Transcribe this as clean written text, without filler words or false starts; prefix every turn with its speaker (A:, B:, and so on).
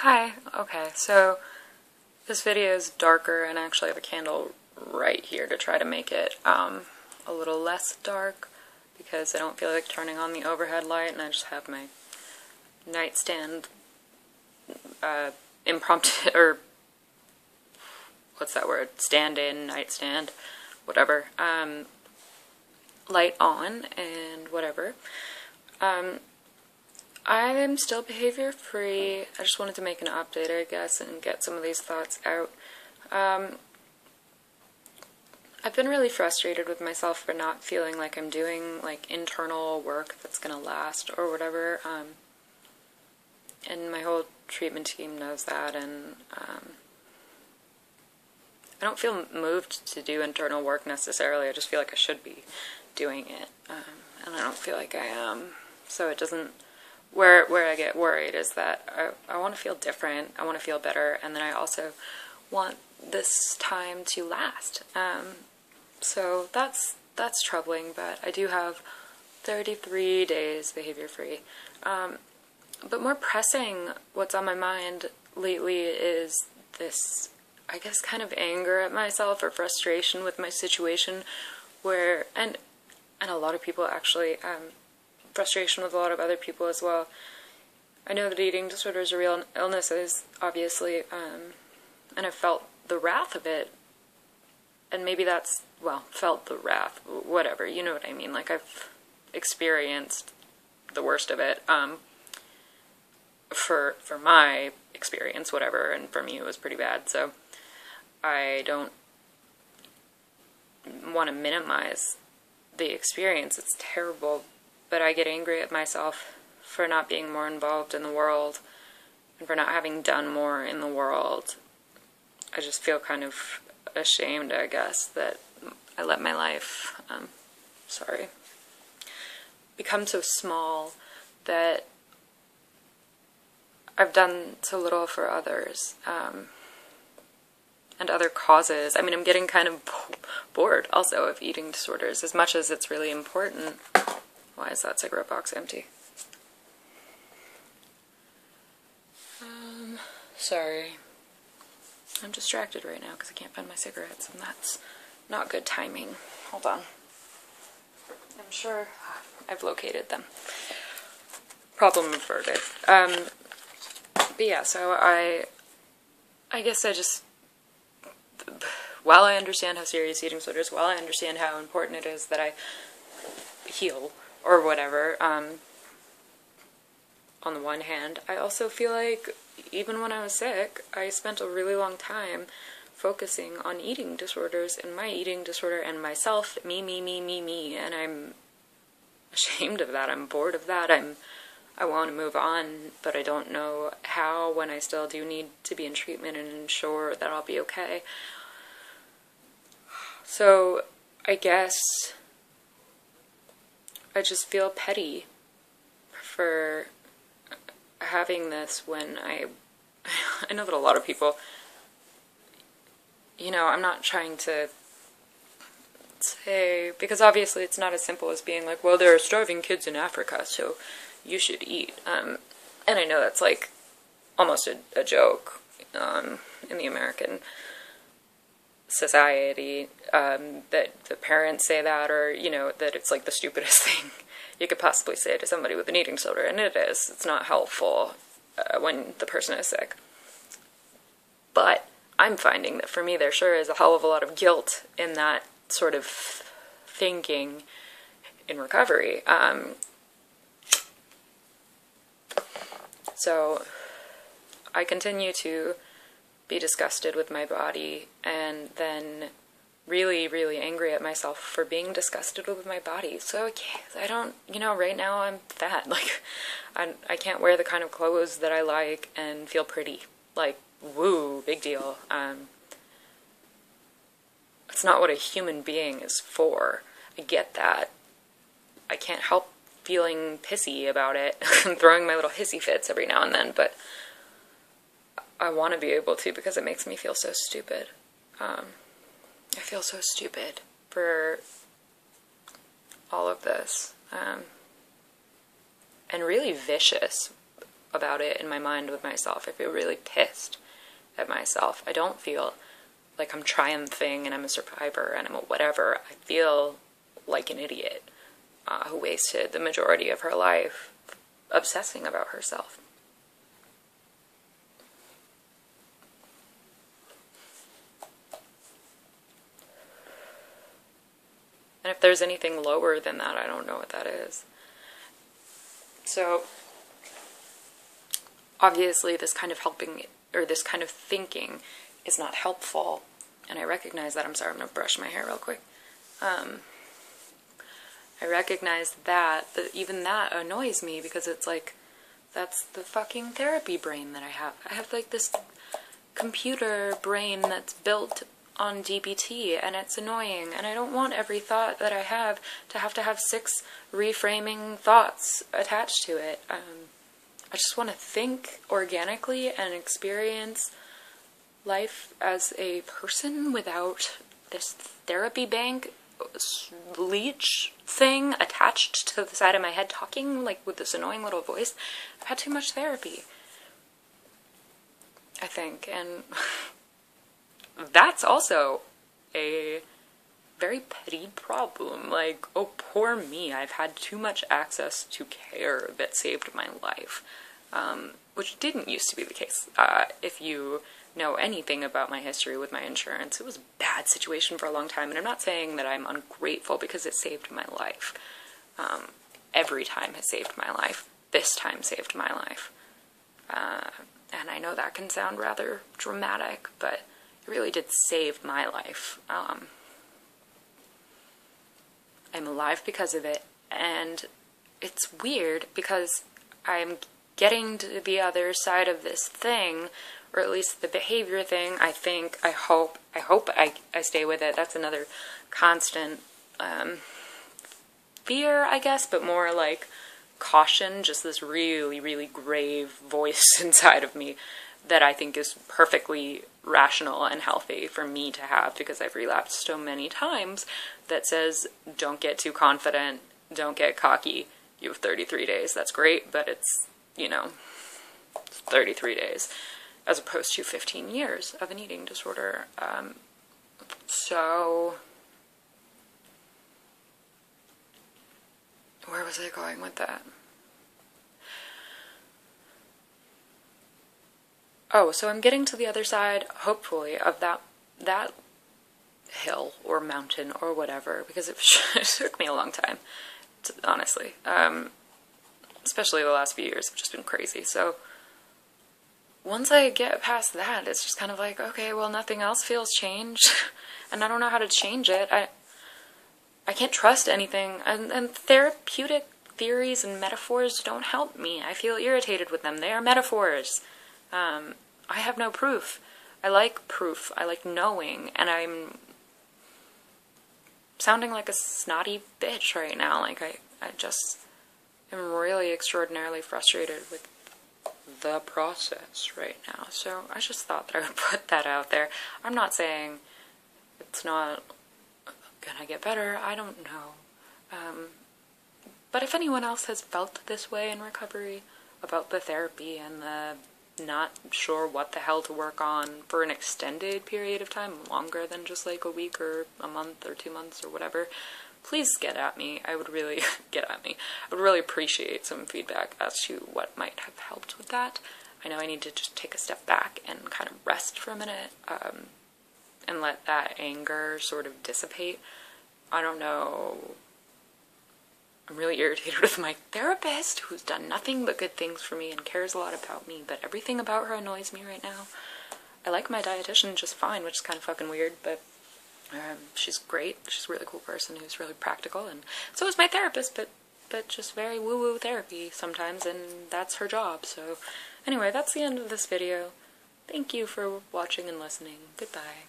A: Hi, okay, so this video is darker and I actually have a candle right here to try to make it a little less dark because I don't feel like turning on the overhead light and I just have my nightstand impromptu, or what's that word, stand-in, nightstand, whatever, light on and whatever. I'm still behavior free. I just wanted to make an update, I guess, and get some of these thoughts out. I've been really frustrated with myself for not feeling like I'm doing like internal work that's gonna last or whatever. And my whole treatment team knows that, and I don't feel moved to do internal work necessarily. I just feel like I should be doing it, and I don't feel like I am. So it doesn't. Where I get worried is that I want to feel different, I want to feel better, and then I also want this time to last. So that's troubling, but I do have 33 days behavior free. But more pressing, what's on my mind lately is this, I guess, kind of anger at myself or frustration with my situation, where, and a lot of people actually, frustration with a lot of other people as well. I know that eating disorders are real illnesses, obviously, and I've felt the wrath of it, and maybe that's, well, felt the wrath, whatever, you know what I mean, like I've experienced the worst of it, for my experience, whatever, and for me it was pretty bad, so I don't want to minimize the experience. It's terrible. But I get angry at myself for not being more involved in the world and for not having done more in the world. I just feel kind of ashamed, I guess, that I let my life, become so small that I've done so little for others, and other causes. I mean, I'm getting kind of bored also of eating disorders, as much as it's really important. Why is that cigarette box empty? Sorry. I'm distracted right now because I can't find my cigarettes, and that's not good timing. Hold on. I'm sure I've located them. Problem averted. But yeah, so I guess I just, while I understand how serious eating disorders, while I understand how important it is that I heal, or whatever, on the one hand, I also feel like even when I was sick, I spent a really long time focusing on eating disorders and my eating disorder and myself, me, and I'm ashamed of that. I'm bored of that. I want to move on, but I don't know how when I still do need to be in treatment and ensure that I'll be okay. So I guess I just feel petty for having this when I know that a lot of people, you know, I'm not trying to say, because obviously it's not as simple as being like, well, there are starving kids in Africa, so you should eat. And I know that's like almost a joke in the American society, that the parents say that, or, you know, that it's like the stupidest thing you could possibly say to somebody with an eating disorder, and it is. It's not helpful when the person is sick. But I'm finding that for me there sure is a hell of a lot of guilt in that sort of thinking in recovery. So I continue to be disgusted with my body, and then really, really angry at myself for being disgusted with my body. So I don't, you know, right now I'm fat. Like, I can't wear the kind of clothes that I like and feel pretty. Like, woo, big deal. It's not what a human being is for. I get that. I can't help feeling pissy about it and throwing my little hissy fits every now and then, but I want to be able to because it makes me feel so stupid. I feel so stupid for all of this, and really vicious about it in my mind with myself. I feel really pissed at myself. I don't feel like I'm triumphing and I'm a survivor and I'm a whatever. I feel like an idiot who wasted the majority of her life obsessing about herself. And if there's anything lower than that, I don't know what that is. So, obviously this kind of helping, or this kind of thinking is not helpful. And I recognize that. I'm sorry, I'm going to brush my hair real quick. I recognize that even that annoys me, because it's like, that's the fucking therapy brain that I have. I have like this computer brain that's built on DBT, and it's annoying, and I don't want every thought that I have to have 6 reframing thoughts attached to it. I just want to think organically and experience life as a person without this therapy bank leech thing attached to the side of my head talking like with this annoying little voice. I've had too much therapy, I think, and that's also a very petty problem. Like, oh, poor me, I've had too much access to care that saved my life, which didn't used to be the case. If you know anything about my history with my insurance, it was a bad situation for a long time, and I'm not saying that I'm ungrateful because it saved my life. Every time has saved my life. This time saved my life. And I know that can sound rather dramatic, but it really did save my life. I'm alive because of it, and it's weird because I'm getting to the other side of this thing, or at least the behavior thing. I think, I hope I stay with it. That's another constant fear, I guess, but more like caution, just this really, really grave voice inside of me that I think is perfectly rational and healthy for me to have, because I've relapsed so many times, that says, don't get too confident, don't get cocky, you have 33 days. That's great, but it's, 33 days, as opposed to 15 years of an eating disorder. So, where was I going with that? Oh, so I'm getting to the other side, hopefully, of that hill or mountain or whatever, because it took me a long time, honestly. Especially the last few years have just been crazy. So once I get past that, it's just kind of like, okay, well, nothing else feels changed, and I don't know how to change it. I can't trust anything, and therapeutic theories and metaphors don't help me. I feel irritated with them. They are metaphors. I have no proof. I like proof. I like knowing, and I'm sounding like a snotty bitch right now. Like, I just am really extraordinarily frustrated with the process right now. So I just thought that I would put that out there. I'm not saying it's not gonna get better. I don't know. But if anyone else has felt this way in recovery about the therapy and the not sure what the hell to work on for an extended period of time, longer than just like a week or a month or 2 months or whatever, please get at me. I would really I would really appreciate some feedback as to what might have helped with that. I know I need to just take a step back and kind of rest for a minute, and let that anger sort of dissipate. I don't know. I'm really irritated with my therapist, who's done nothing but good things for me and cares a lot about me, but everything about her annoys me right now. I like my dietitian just fine, which is kind of fucking weird, but she's great. She's a really cool person who's really practical, and so is my therapist, but just very woo-woo therapy sometimes, and that's her job. So anyway, that's the end of this video. Thank you for watching and listening. Goodbye.